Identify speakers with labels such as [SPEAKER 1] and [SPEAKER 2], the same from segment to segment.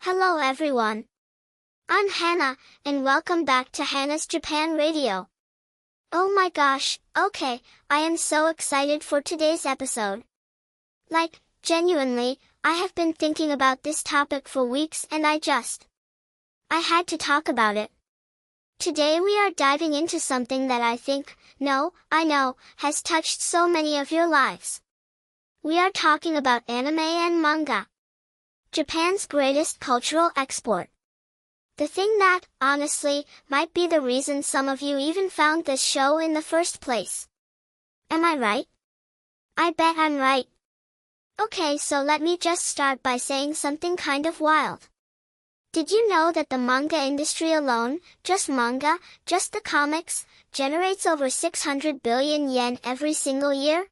[SPEAKER 1] Hello everyone. I'm Hana, and welcome back to Hana's Japan Radio. Oh my gosh, okay, I am so excited for today's episode. Genuinely, I have been thinking about this topic for weeks and I had to talk about it. Today we are diving into something that I know, has touched so many of your lives. We are talking about anime and manga. Japan's greatest cultural export. The thing that, honestly, might be the reason some of you even found this show in the first place. Am I right? I bet I'm right. Okay, so let me just start by saying something kind of wild. Did you know that the manga industry alone, just the comics, generates over 600 billion yen every single year?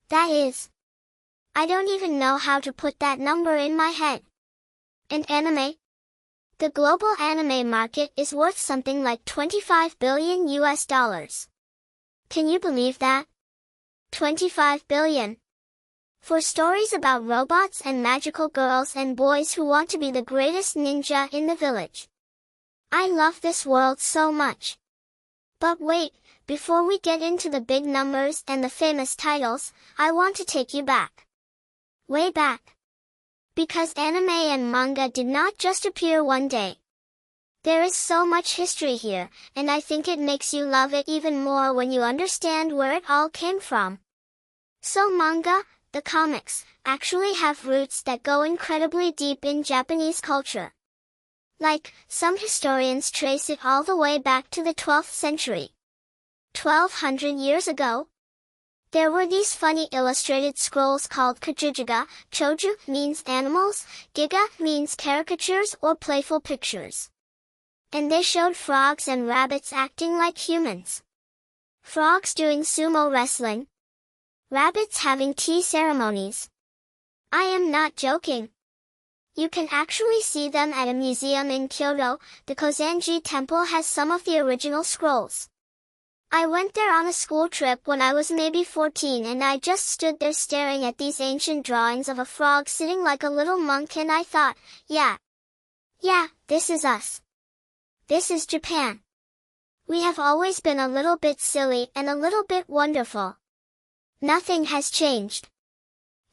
[SPEAKER 1] That is, I don't even know how to put that number in my head. And anime? The global anime market is worth something like $25 billion US. Can you believe that? 25 billion. For stories about robots and magical girls and boys who want to be the greatest ninja in the village. I love this world so much. But wait, before we get into the big numbers and the famous titles, I want to take you back. Way back. Because anime and manga did not just appear one day. There is so much history here, and I think it makes you love it even more when you understand where it all came from. So manga, the comics, actually have roots that go incredibly deep in Japanese culture. Some historians trace it all the way back to the 12th century. 1200 years ago. There were these funny illustrated scrolls called kajujiga. Choju means animals, giga means caricatures or playful pictures. And they showed frogs and rabbits acting like humans. Frogs doing sumo wrestling. Rabbits having tea ceremonies. I am not joking. You can actually see them at a museum in Kyoto. The Kozenji Temple has some of the original scrolls. I went there on a school trip when I was maybe 14 and I just stood there staring at these ancient drawings of a frog sitting like a little monk and I thought, yeah, this is us. This is Japan. We have always been a little bit silly and a little bit wonderful. Nothing has changed.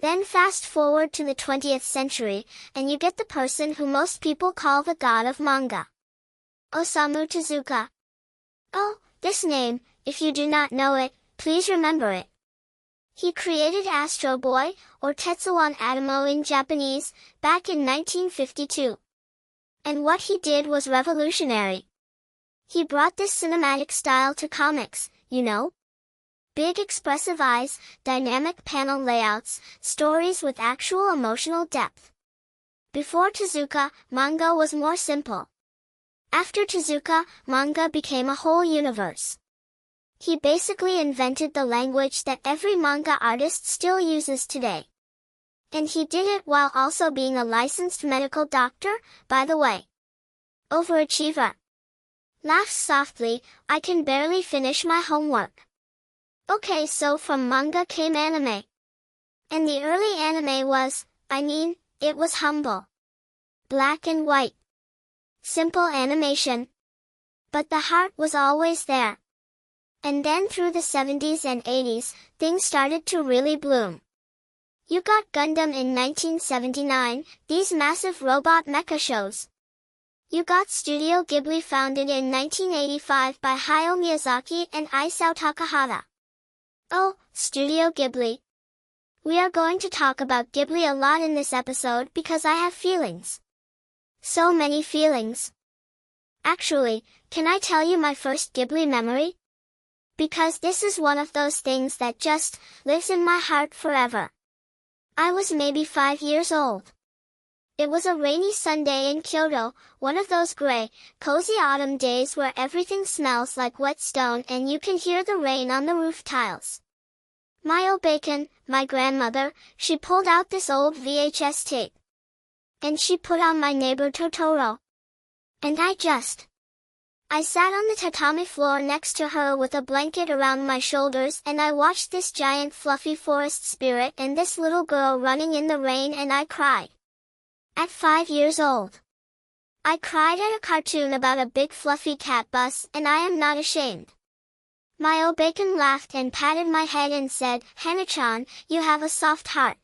[SPEAKER 1] Then fast forward to the 20th century, and you get the person who most people call the god of manga. Osamu Tezuka. Oh, this name, if you do not know it, please remember it. He created Astro Boy, or Tetsuwan Atomo in Japanese, back in 1952. And what he did was revolutionary. He brought this cinematic style to comics, you know? Big expressive eyes, dynamic panel layouts, stories with actual emotional depth. Before Tezuka, manga was more simple. After Tezuka, manga became a whole universe. He basically invented the language that every manga artist still uses today. And he did it while also being a licensed medical doctor, by the way. Overachiever. Laughs softly, I can barely finish my homework. Okay, so from manga came anime. And the early anime it was humble. Black and white. Simple animation. But the heart was always there. And then through the 70s and 80s, things started to really bloom. You got Gundam in 1979, these massive robot mecha shows. You got Studio Ghibli founded in 1985 by Hayao Miyazaki and Isao Takahata. Oh, Studio Ghibli. We are going to talk about Ghibli a lot in this episode because I have feelings. So many feelings. Actually, can I tell you my first Ghibli memory? Because this is one of those things that just lives in my heart forever. I was maybe 5 years old. It was a rainy Sunday in Kyoto, one of those gray, cozy autumn days where everything smells like wet stone and you can hear the rain on the roof tiles. Mayo Bacon, my grandmother, she pulled out this old VHS tape. And she put on My Neighbor Totoro. And I sat on the tatami floor next to her with a blanket around my shoulders and I watched this giant fluffy forest spirit and this little girl running in the rain and I cried. At 5 years old, I cried at a cartoon about a big fluffy cat bus, and I am not ashamed. My Obacon laughed and patted my head and said, "Hana-chan, you have a soft heart."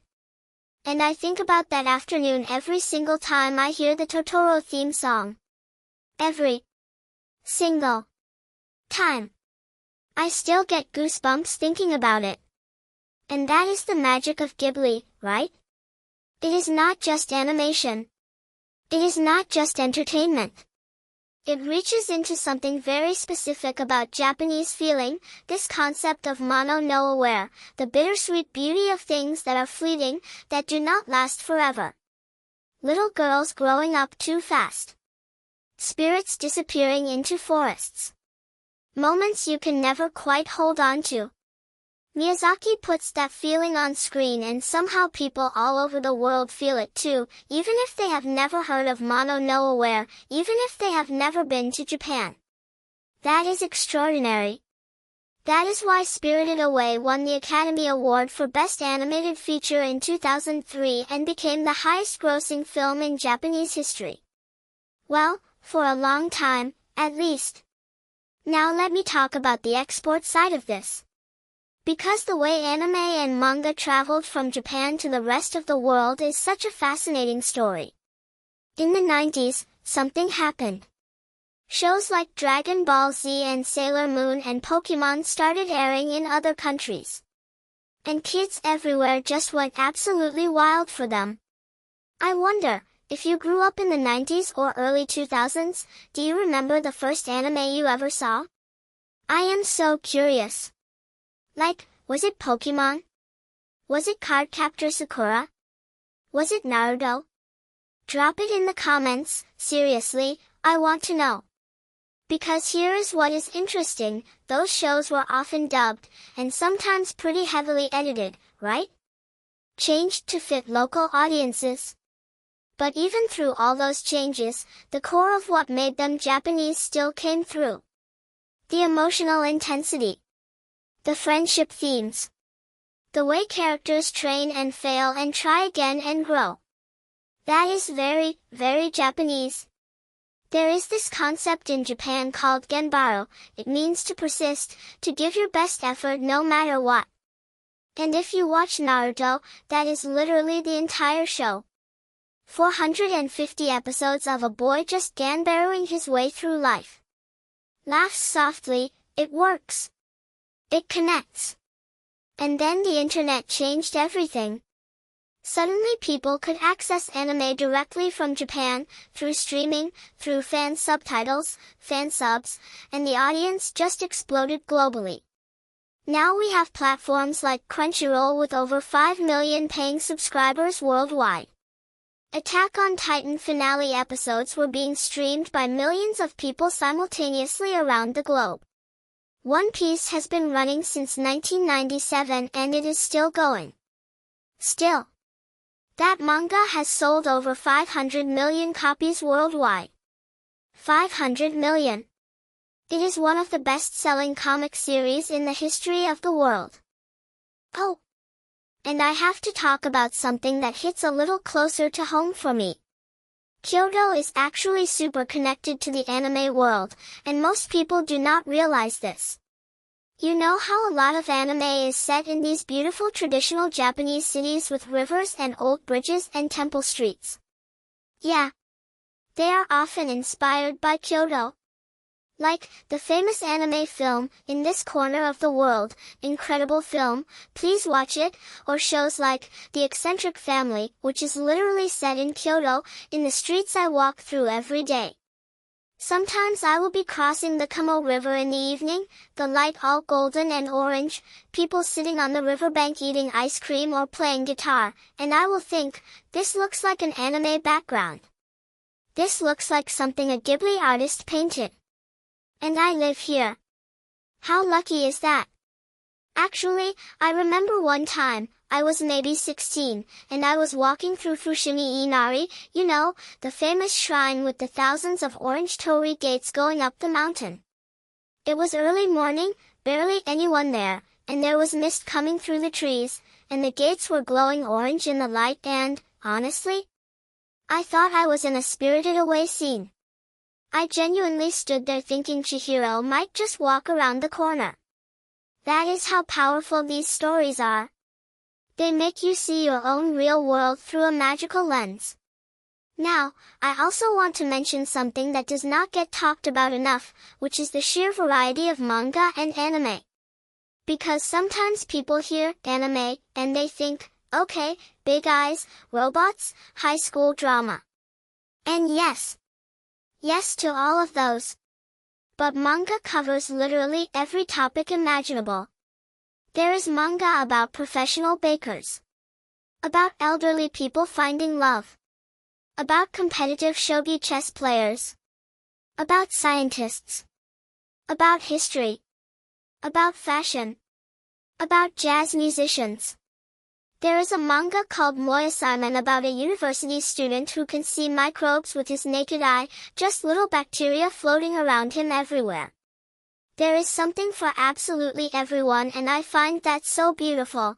[SPEAKER 1] And I think about that afternoon every single time I hear the Totoro theme song. Every single time. I still get goosebumps thinking about it. And that is the magic of Ghibli, right? It is not just animation. It is not just entertainment. It reaches into something very specific about Japanese feeling, this concept of mono no aware, the bittersweet beauty of things that are fleeting, that do not last forever. Little girls growing up too fast. Spirits disappearing into forests. Moments you can never quite hold on to. Miyazaki puts that feeling on screen and somehow people all over the world feel it too, even if they have never heard of mono no aware, even if they have never been to Japan. That is extraordinary. That is why Spirited Away won the Academy Award for Best Animated Feature in 2003 and became the highest-grossing film in Japanese history. Well, for a long time, at least. Now let me talk about the export side of this. Because the way anime and manga traveled from Japan to the rest of the world is such a fascinating story. In the 90s, something happened. Shows like Dragon Ball Z and Sailor Moon and Pokemon started airing in other countries. And kids everywhere just went absolutely wild for them. I wonder, if you grew up in the 90s or early 2000s, do you remember the first anime you ever saw? I am so curious. Like, was it Pokemon? Was it Cardcaptor Sakura? Was it Naruto? Drop it in the comments, seriously, I want to know. Because here is what is interesting, those shows were often dubbed, and sometimes pretty heavily edited, right? Changed to fit local audiences. But even through all those changes, the core of what made them Japanese still came through. The emotional intensity. The friendship themes. The way characters train and fail and try again and grow. That is very, very Japanese. There is this concept in Japan called genbaro. It means to persist, to give your best effort no matter what. And if you watch Naruto, that is literally the entire show. 450 episodes of a boy just ganbaroing his way through life. Laughs softly, it works. It connects. And then the internet changed everything. Suddenly people could access anime directly from Japan, through streaming, through fan subtitles, fan subs, and the audience just exploded globally. Now we have platforms like Crunchyroll with over 5 million paying subscribers worldwide. Attack on Titan finale episodes were being streamed by millions of people simultaneously around the globe. One Piece has been running since 1997 and it is still going. Still. That manga has sold over 500 million copies worldwide. 500 million. It is one of the best-selling comic series in the history of the world. Oh. And I have to talk about something that hits a little closer to home for me. Kyoto is actually super connected to the anime world, and most people do not realize this. You know how a lot of anime is set in these beautiful traditional Japanese cities with rivers and old bridges and temple streets? Yeah. They are often inspired by Kyoto. Like, the famous anime film, In This Corner of the World, incredible film, please watch it, or shows like, The Eccentric Family, which is literally set in Kyoto, in the streets I walk through every day. Sometimes I will be crossing the Kamo River in the evening, the light all golden and orange, people sitting on the riverbank eating ice cream or playing guitar, and I will think, this looks like an anime background. This looks like something a Ghibli artist painted. And I live here. How lucky is that? Actually, I remember one time, I was maybe 16, and I was walking through Fushimi Inari, you know, the famous shrine with the thousands of orange torii gates going up the mountain. It was early morning, barely anyone there, and there was mist coming through the trees, and the gates were glowing orange in the light and, honestly, I thought I was in a Spirited Away scene. I genuinely stood there thinking Chihiro might just walk around the corner. That is how powerful these stories are. They make you see your own real world through a magical lens. Now, I also want to mention something that does not get talked about enough, which is the sheer variety of manga and anime. Because sometimes people hear anime, and they think, okay, big eyes, robots, high school drama. And yes to all of those. But manga covers literally every topic imaginable. There is manga about professional bakers, about elderly people finding love, about competitive shogi chess players, about scientists, about history, about fashion, about jazz musicians. There is a manga called Moyasaiman about a university student who can see microbes with his naked eye, just little bacteria floating around him everywhere. There is something for absolutely everyone, and I find that so beautiful.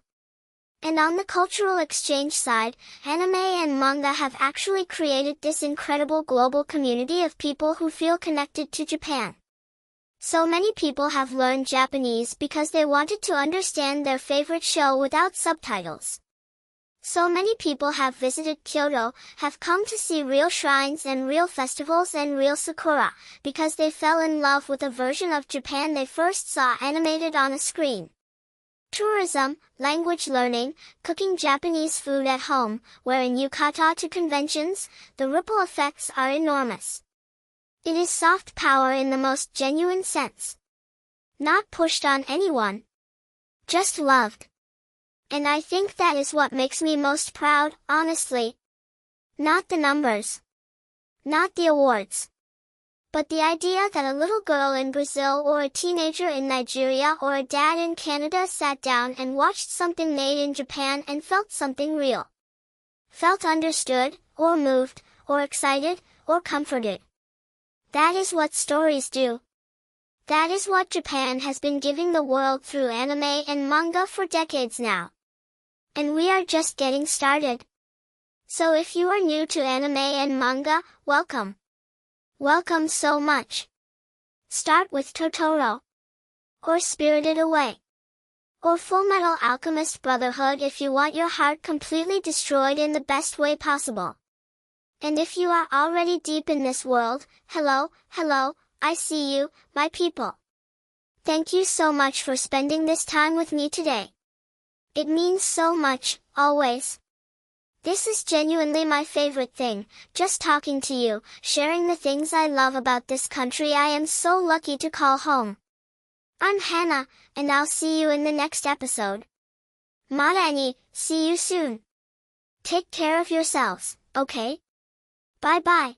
[SPEAKER 1] And on the cultural exchange side, anime and manga have actually created this incredible global community of people who feel connected to Japan. So many people have learned Japanese because they wanted to understand their favorite show without subtitles. So many people have visited Kyoto, have come to see real shrines and real festivals and real sakura, because they fell in love with a version of Japan they first saw animated on a screen. Tourism, language learning, cooking Japanese food at home, wearing yukata to conventions, the ripple effects are enormous. It is soft power in the most genuine sense. Not pushed on anyone. Just loved. And I think that is what makes me most proud, honestly. Not the numbers. Not the awards. But the idea that a little girl in Brazil or a teenager in Nigeria or a dad in Canada sat down and watched something made in Japan and felt something real. Felt understood, or moved, or excited, or comforted. That is what stories do. That is what Japan has been giving the world through anime and manga for decades now. And we are just getting started. So if you are new to anime and manga, welcome. Welcome so much. Start with Totoro. Or Spirited Away. Or Fullmetal Alchemist Brotherhood if you want your heart completely destroyed in the best way possible. And if you are already deep in this world, hello, I see you, my people. Thank you so much for spending this time with me today. It means so much, always. This is genuinely my favorite thing, just talking to you, sharing the things I love about this country I am so lucky to call home. I'm Hana, and I'll see you in the next episode. Mata ni, see you soon. Take care of yourselves, okay? Bye bye.